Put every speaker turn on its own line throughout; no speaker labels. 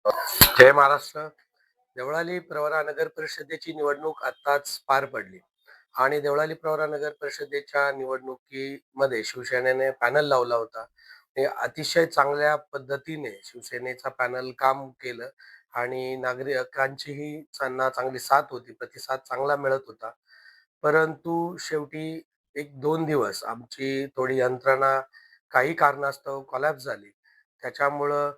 जय महाराष्ट्र. देवळाली प्रवरा नगर परिषदेची निवडणूक आत्ताच पार पडली आणि देवळाली प्रवरा नगर परिषदेच्या निवडणुकीमध्ये शिवसेनेने पॅनल लावला होता. हे अतिशय चांगल्या पद्धतीने शिवसेनेचा पॅनल काम केलं आणि नागरिकांचीही त्यांना चांगली साथ होती, प्रतिसाद चांगला मिळत होता. परंतु शेवटी 1-2 दिवस आमची थोडी यंत्रणा काही कारणास्तव कोलॅप्स झाली. त्याच्यामुळं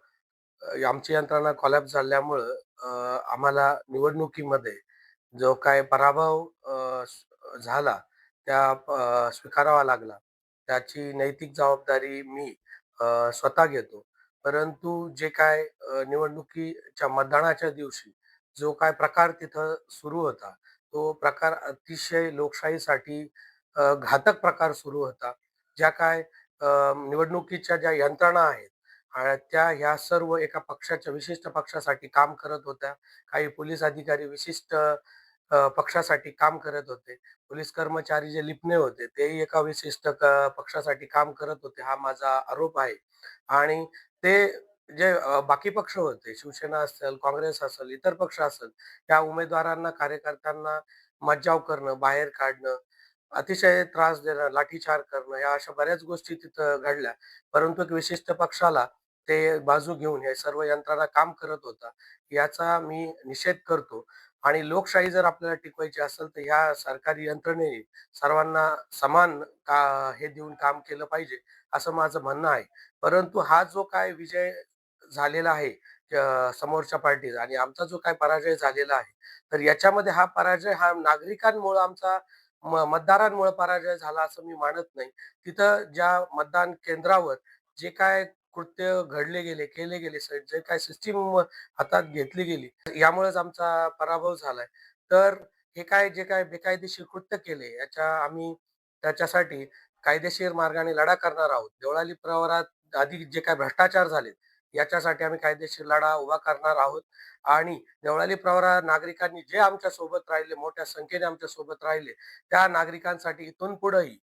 आमची यंत्रणा कोलॅप्स झाल्यामुळं आम्हाला निवडणुकीमध्ये जो काय पराभव झाला स्वीकारावा लागला. त्याची नैतिक जबाबदारी मी स्वतः घेतो. परंतु जे काय निवडणुकीच्या मतदानाच्या दिवशी जो काय प्रकार तिथं सुरू होता, तो प्रकार अतिशय लोकशाहीसाठी घातक प्रकार सुरू होता. ज्या काय निवडणुकीच्या ज्या यंत्रणा आहेत त्या ह्या सर्व एका पक्षाच्या विशिष्ट पक्षासाठी काम करत होत्या. काही पोलीस अधिकारी विशिष्ट पक्षासाठी काम करत होते. पोलीस कर्मचारी जे लिपणे होते तेही एका विशिष्ट पक्षासाठी काम करत होते. हा माझा आरोप आहे. आणि ते जे बाकी पक्ष होते, शिवसेना असेल, काँग्रेस असेल, इतर पक्ष असेल, त्या उमेदवारांना, कार्यकर्त्यांना मज्जाव करणं, बाहेर काढणं, अतिशय त्रास देणं, लाठीचार करणं, या अशा बऱ्याच गोष्टी तिथं घडल्या. परंतु एक विशिष्ट पक्षाला ते बाजू घेऊन हे सर्व यंत्रणा काम करत होता. याचा मी निषेध करतो आणि लोकशाही जर आपल्याला टिकवायची असेल, तर ह्या सरकारी यंत्रणेने सर्वांना समान हे देऊन काम केलं पाहिजे, असं माझं म्हणणं आहे. परंतु हा जो काय विजय झालेला आहे समोरच्या पार्टीचा आणि आमचा जो काय पराजय झालेला आहे, तर याच्यामध्ये हा पराजय हा नागरिकांमुळं आमचा मतदारांमुळे पराजय झाला असं मी मानत नाही. तिथं ज्या मतदान केंद्रावर जे काय कृत्य घडले गेले, केले गेले, जे काही सिस्टीम हातात घेतली गेली, यामुळेच आमचा पराभव झालाय. तर हे काय जे काय बेकायदेशीर कृत्य केले, आम्ही त्याच्यासाठी कायदेशीर मार्गाने लढा करणार आहोत. देवळाली प्रवरात आधी जे काही भ्रष्टाचार झाले, याच्यासाठी आम्ही कायदेशीर लढा उभा करणार आहोत आणि देवळाली प्रवरा नागरिकांनी जे आमच्या सोबत राहिले, मोठ्या संख्येने आमच्या सोबत राहिले, त्या नागरिकांसाठी इथून पुढेही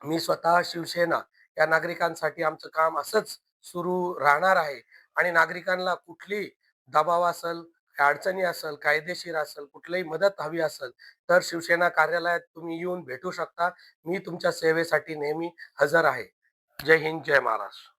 मी स्वतः शिवसेना या नागरिकांसाठी आमचं काम असंच सुरू राहणार आहे आणि नागरिकांना कुठली दबाव असेल, अडचणी असेल, कायदेशीर असेल, कुठलीही मदत हवी असेल, तर शिवसेना कार्यालयात तुम्ही येऊन भेटू शकता. मी तुमच्या सेवेसाठी नेहमी हजर आहे. जय हिंद, जय महाराष्ट्र.